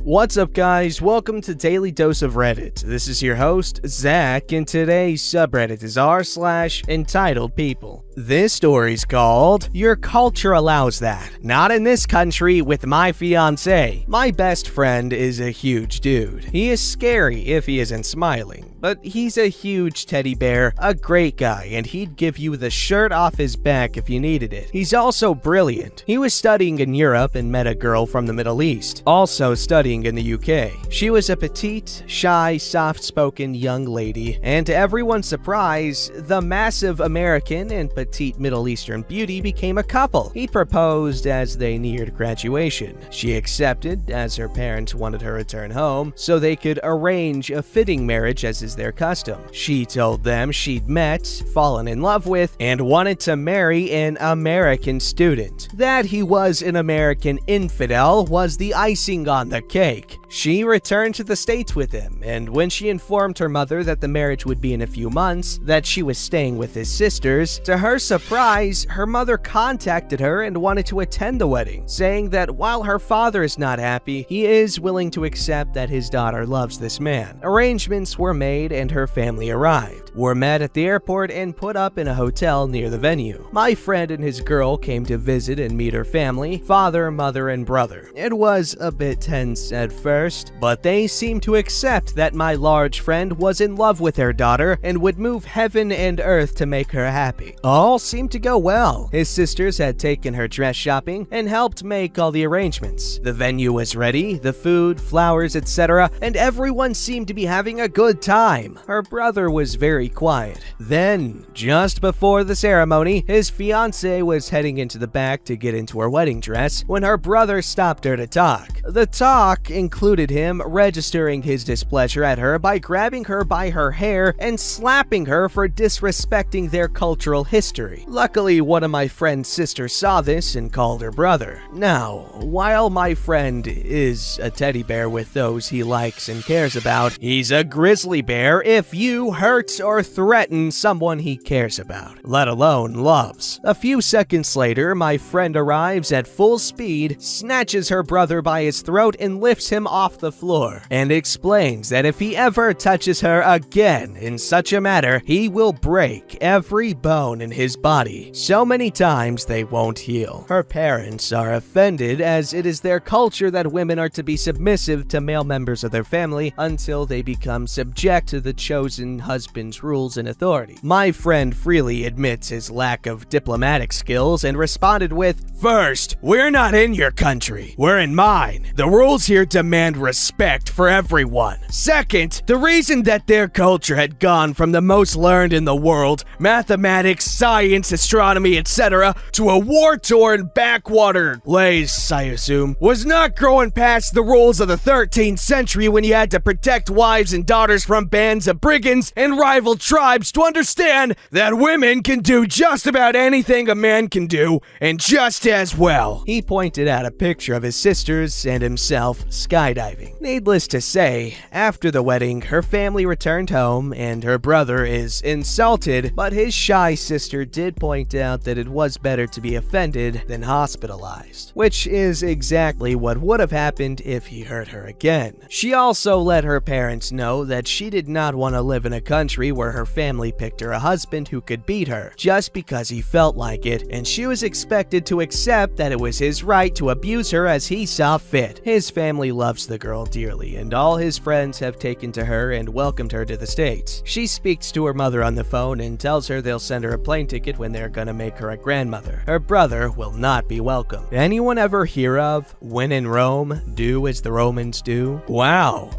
What's up, guys? Welcome to Daily Dose of Reddit. This is your host, Zach, and today's subreddit is r/EntitledPeople. This story's called Your Culture Allows That. Not in this country with my fiance. My best friend is a huge dude. He is scary if he isn't smiling, but he's a huge teddy bear, a great guy, and he'd give you the shirt off his back if you needed it. He's also brilliant. He was studying in Europe and met a girl from the Middle East, also studying in the UK. She was a petite, shy, soft-spoken young lady, and to everyone's surprise, the massive American and petite Middle Eastern beauty became a couple. He proposed as they neared graduation. She accepted, as her parents wanted her to return home, so they could arrange a fitting marriage as is their custom. She told them she'd met, fallen in love with, and wanted to marry an American student. That he was an American infidel was the icing on the cake. She returned to the States with him, and when she informed her mother that the marriage would be in a few months, that she was staying with his sisters, to her surprise, her mother contacted her and wanted to attend the wedding, saying that while her father is not happy, he is willing to accept that his daughter loves this man. Arrangements were made and her family arrived, were met at the airport and put up in a hotel near the venue. My friend and his girl came to visit and meet her family, father, mother, and brother. It was a bit tense at first, but they seemed to accept that my large friend was in love with their daughter and would move heaven and earth to make her happy. All seemed to go well. His sisters had taken her dress shopping and helped make all the arrangements. The venue was ready, the food, flowers, etc., and everyone seemed to be having a good time. Her brother was very quiet. Then, just before the ceremony, his fiancée was heading into the back to get into her wedding dress when her brother stopped her to talk. The talk included him registering his displeasure at her by grabbing her by her hair and slapping her for disrespecting their cultural history. Luckily, one of my friend's sisters saw this and called her brother. Now, while my friend is a teddy bear with those he likes and cares about, he's a grizzly bear if you hurt or threaten someone he cares about, let alone loves. A few seconds later, my friend arrives at full speed, snatches her brother by his throat and lifts him off the floor, and explains that if he ever touches her again in such a manner, he will break every bone in his body so many times they won't heal. Her parents are offended as it is their culture that women are to be submissive to male members of their family until they become subject to the chosen husband's rules and authority. My friend freely admits his lack of diplomatic skills and responded with, "First, we're not in your country. We're in mine. The rules here demand respect for everyone. Second, the reason that their culture had gone from the most learned in the world, mathematics, science, astronomy, etc., to a war-torn backwater place, I assume, was not growing past the rules of the 13th century when you had to protect wives and daughters from bands of brigands and rival tribes to understand that women can do just about anything a man can do, and just as well." He pointed out a picture of his sisters and himself skydiving. Needless to say, after the wedding, her family returned home and her brother is insulted, but his shy sister did point out that it was better to be offended than hospitalized, which is exactly what would have happened if he hurt her again. She also let her parents know that she did not want to live in a country where her family picked her a husband who could beat her just because he felt like it, and she was expected to accept that it was his right to abuse her as he saw fit. His family loves the girl dearly, and all his friends have taken to her and welcomed her to the States. She speaks to her mother on the phone and tells her they'll send her a plane ticket when they're gonna make her a grandmother. Her brother will not be welcome. Anyone ever hear of when in Rome, do as the Romans do? Wow.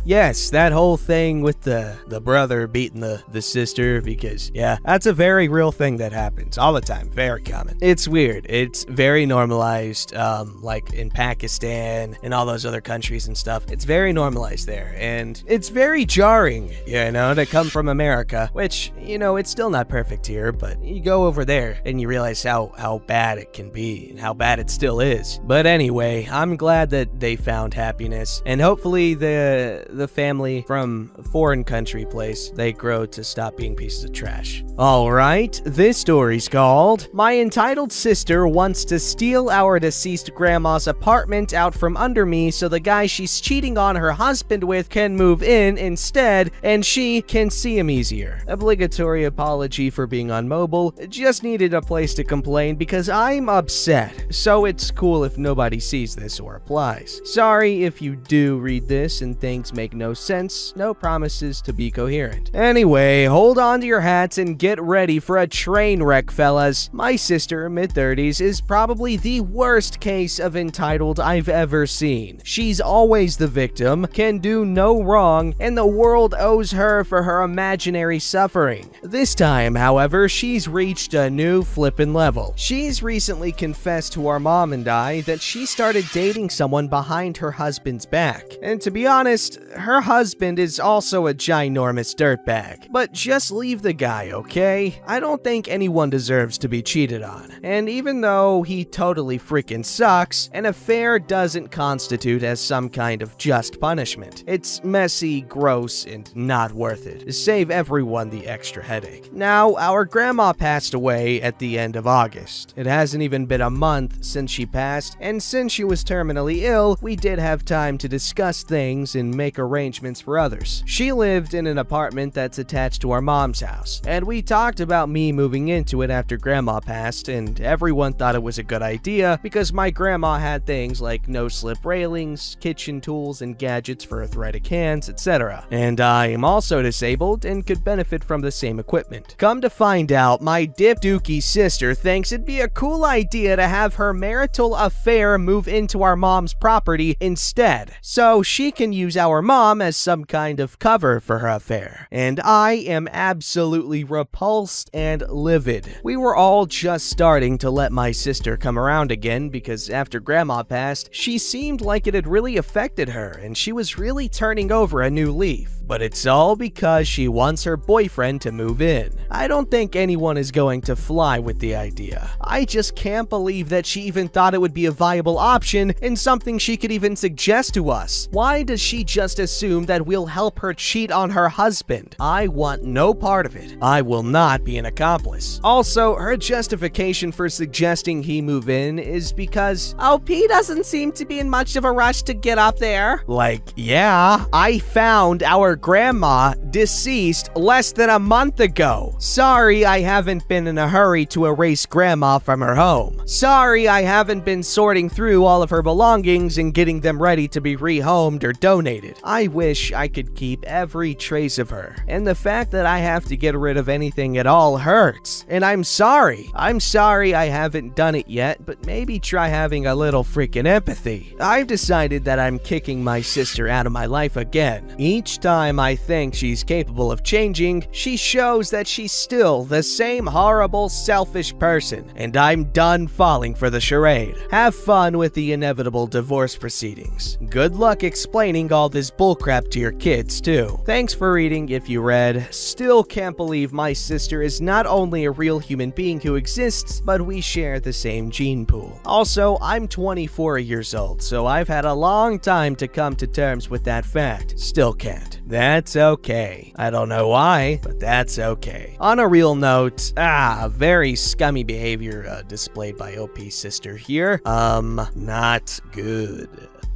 Yes, that whole thing with the brother beating the sister, because yeah, that's a very real thing that happens all the time. Very common. It's weird. It's very normalized, like in Pakistan and all those other countries and stuff. It's very normalized there, and it's very jarring, you know, to come from America, which, you know, it's still not perfect here, but you go over there and you realize how bad it can be and how bad it still is. But anyway, I'm glad that they found happiness, and hopefully the family from a foreign country place, they grow to stop being pieces of trash. Alright, this story's called My Entitled Sister Wants to Steal Our Deceased Grandma's Apartment Out from Under Me So the guy she's cheating on her husband with can move in instead, and she can see him easier. Obligatory apology for being on mobile. Just needed a place to complain because I'm upset, so it's cool if nobody sees this or replies. Sorry if you do read this and things make no sense. No promises to be coherent. Anyway, hold on to your hats and get ready for a train wreck, fellas. My sister, mid-30s, is probably the worst case of entitled I've ever seen. She's always the victim, can do no wrong, and the world owes her for her imaginary suffering. This time, however, she's reached a new flippin' level. She's recently confessed to our mom and I that she started dating someone behind her husband's back. And to be honest, her husband is also a ginormous dirtbag. But just leave the guy, okay? I don't think anyone deserves to be cheated on. And even though he totally freaking sucks, an affair doesn't constitute as some kind of just punishment. It's messy, gross, and not worth it. To save everyone the extra headache. Now, our grandma passed away at the end of August. It hasn't even been a month since she passed, and since she was terminally ill, we did have time to discuss things and make arrangements for others. She lived in an apartment that's attached to our mom's house, and we talked about me moving into it after grandma passed, and everyone thought it was a good idea because my grandma had things like no-slip railings, kitchen tools, and gadgets for arthritic hands, etc. And I am also disabled and could benefit from the same equipment. Come to find out, my dip dookie sister thinks it'd be a cool idea to have her marital affair move into our mom's property instead, so she can use our mom as some kind of cover for her affair. And I am absolutely repulsed and livid. We were all just starting to let my sister come around again because after grandma passed, she seemed like it had really affected her and she was really turning over a new leaf. But it's all because she wants her boyfriend to move in. I don't think anyone is going to fly with the idea. I just can't believe that she even thought it would be a viable option and something she could even suggest to us. Why does she just assume that we'll help her cheat on her husband? I want no part of it. I will not be an accomplice. Also, her justification for suggesting he move in is because, oh, P doesn't seem to be in much of a rush to get up there. Like, yeah, I found our grandma deceased less than a month ago. Sorry, I haven't been in a hurry to erase grandma from her home. Sorry, I haven't been sorting through all of her belongings and getting them ready to be rehomed or donated. I wish I could keep every trace of her, and the fact that I have to get rid of anything at all hurts. And I'm sorry. I'm sorry I haven't done it yet, but maybe try having a little freaking empathy. I've decided that I'm kicking my sister out of my life again. Each time I think she's capable of changing, she shows that she's still the same horrible, selfish person, and I'm done falling for the charade. Have fun with the inevitable divorce proceedings. Good luck explaining all this bullcrap to your kids, too. Thanks for reading if you read. Still can't believe my sister is not only a real human being who exists, but we share the same gene pool. Also, I'm 24 years old, so I've had a long time to come to terms with that fact. Still can't. That's okay. I don't know why, but that's okay. On a real note, very scummy behavior displayed by OP's sister here. Not good.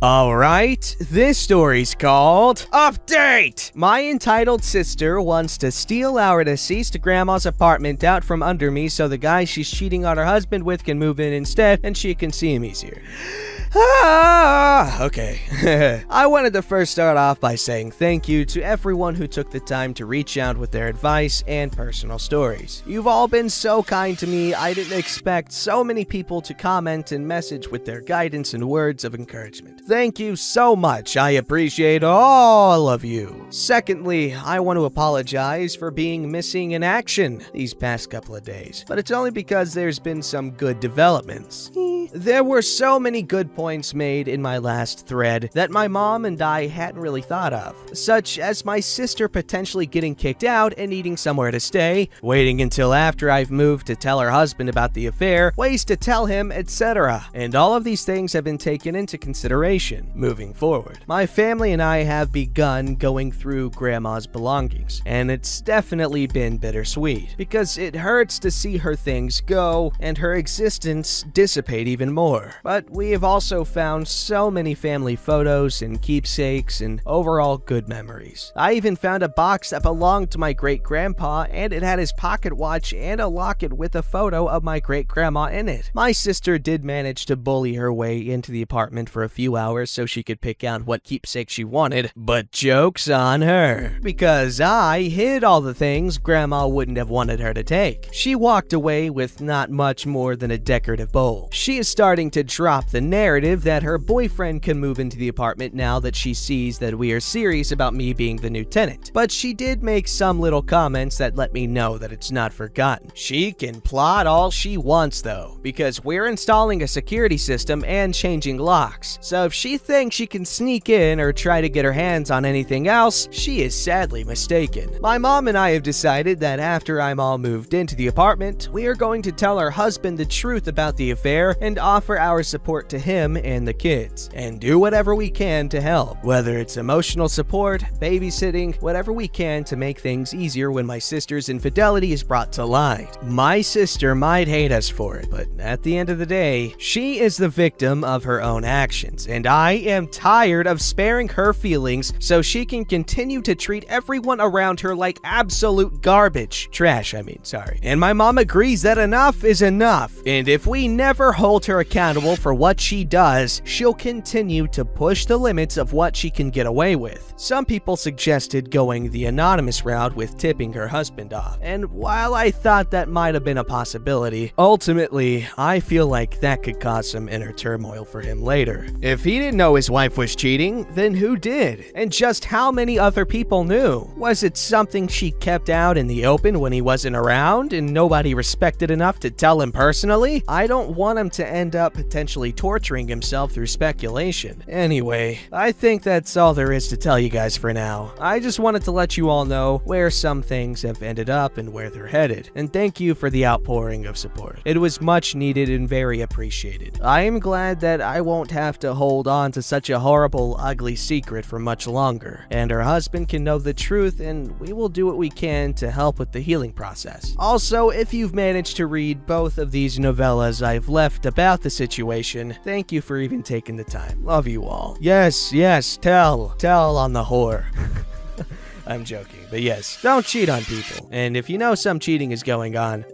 Alright, this story's called Update! My entitled sister wants to steal our deceased grandma's apartment out from under me so the guy she's cheating on her husband with can move in instead and she can see him easier. Okay. I wanted to first start off by saying thank you to everyone who took the time to reach out with their advice and personal stories. You've all been so kind to me, I didn't expect so many people to comment and message with their guidance and words of encouragement. Thank you so much, I appreciate all of you. Secondly, I want to apologize for being missing in action these past couple of days, but it's only because there's been some good developments. There were so many good points made in my last thread that my mom and I hadn't really thought of, such as my sister potentially getting kicked out and needing somewhere to stay, waiting until after I've moved to tell her husband about the affair, ways to tell him, etc. And all of these things have been taken into consideration moving forward. My family and I have begun going through grandma's belongings, and it's definitely been bittersweet, because it hurts to see her things go and her existence dissipate even more. But we have also also found so many family photos and keepsakes and overall good memories. I even found a box that belonged to my great-grandpa, and it had his pocket watch and a locket with a photo of my great-grandma in it. My sister did manage to bully her way into the apartment for a few hours so she could pick out what keepsake she wanted, but joke's on her, because I hid all the things Grandma wouldn't have wanted her to take. She walked away with not much more than a decorative bowl. She is starting to drop the narrative that her boyfriend can move into the apartment now that she sees that we are serious about me being the new tenant, but she did make some little comments that let me know that it's not forgotten. She can plot all she wants though, because we're installing a security system and changing locks, so if she thinks she can sneak in or try to get her hands on anything else, she is sadly mistaken. My mom and I have decided that after I'm all moved into the apartment, we are going to tell our husband the truth about the affair and offer our support to him and the kids, and do whatever we can to help, whether it's emotional support, babysitting, whatever we can to make things easier when my sister's infidelity is brought to light. My sister might hate us for it, but at the end of the day, she is the victim of her own actions, and I am tired of sparing her feelings so she can continue to treat everyone around her like absolute garbage. Trash, I mean, sorry. And my mom agrees that enough is enough, and if we never hold her accountable for what she does, she'll continue to push the limits of what she can get away with. Some people suggested going the anonymous route with tipping her husband off, and while I thought that might have been a possibility, ultimately, I feel like that could cause some inner turmoil for him later. If he didn't know his wife was cheating, then who did? And just how many other people knew? Was it something she kept out in the open when he wasn't around and nobody respected enough to tell him personally? I don't want him to end up potentially torturing himself through speculation. Anyway, I think that's all there is to tell you guys for now. I just wanted to let you all know where some things have ended up and where they're headed, and thank you for the outpouring of support. It was much needed and very appreciated. I am glad that I won't have to hold on to such a horrible, ugly secret for much longer, and her husband can know the truth, and we will do what we can to help with the healing process. Also, if you've managed to read both of these novellas I've left about the situation, thank you for even taking the time. Love you all. Yes, tell on the whore. I'm joking, but yes, don't cheat on people. And if you know some cheating is going on,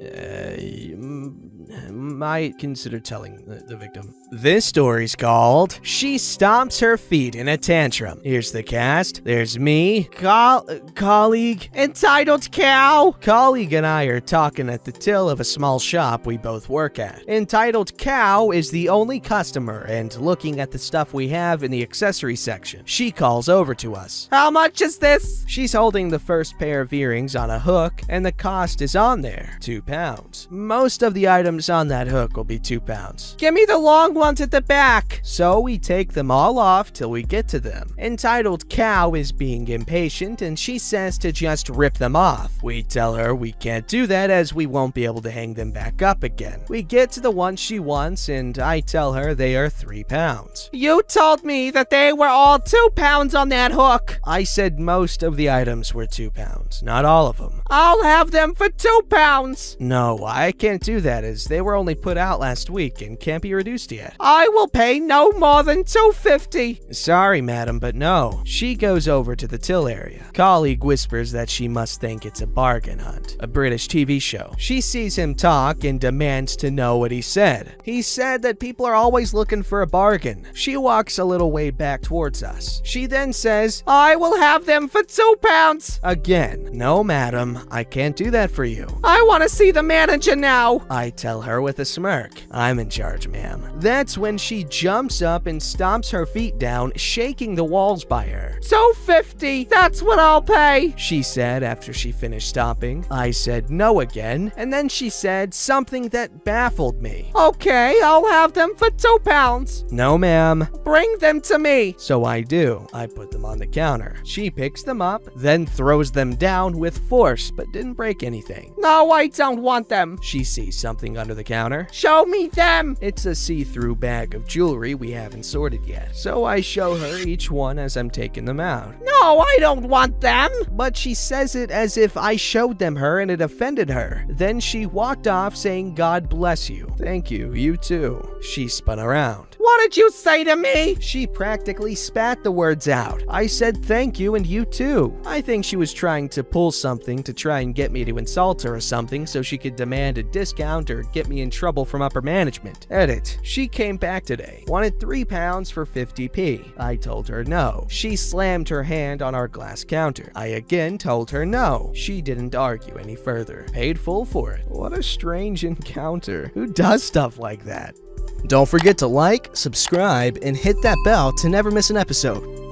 might consider telling the victim. This story's called She Stomps Her Feet in a Tantrum. Here's the cast. There's me, colleague, entitled cow. Colleague and I are talking at the till of a small shop we both work at. Entitled cow is the only customer and looking at the stuff we have in the accessory section. She calls over to us. How much is this? She's holding the first pair of earrings on a hook and the cost is on there, £2. Most of the items on that hook will be £2. Give me the long ones at the back. So we take them all off till we get to them. Entitled cow is being impatient and she says to just rip them off. We tell her we can't do that as we won't be able to hang them back up again. We get to the ones she wants and I tell her they are £3. You told me that they were all £2 on that hook. I said most of the items were £2, not all of them. I'll have them for £2. No, I can't do that as they were only put out last week and can't be reduced yet. I will pay no more than $2.50. Sorry, madam, but no. She goes over to the till area. Colleague whispers that she must think it's a bargain hunt, a British TV show. She sees him talk and demands to know what he said. He said that people are always looking for a bargain. She walks a little way back towards us. She then says, I will have them for £2. Again, no, madam, I can't do that for you. I want to see the manager now. I tell her with a smirk. I'm in charge, ma'am. That's when she jumps up and stomps her feet down, shaking the walls by her. $2.50, that's what I'll pay, she said after she finished stomping. I said no again, and then she said something that baffled me. Okay, I'll have them for £2. No, ma'am. Bring them to me. So I do. I put them on the counter. She picks them up, then throws them down with force, but didn't break anything. No, I don't want them. She sees something under the counter. Show me them. It's a see-through bag of jewelry we haven't sorted yet. So I show her each one as I'm taking them out. No, I don't want them. But she says it as if I showed them her and it offended her. Then she walked off saying, God bless you. Thank you, you too. She spun around. What did you say to me? She practically spat the words out. I said thank you and you too. I think she was trying to pull something to try and get me to insult her or something so she could demand a discount or get me in trouble from upper management. Edit. She came back today. Wanted £3 for 50p. I told her no. She slammed her hand on our glass counter. I again told her no. She didn't argue any further. Paid full for it. What a strange encounter. Who does stuff like that? Don't forget to like, subscribe, and hit that bell to never miss an episode.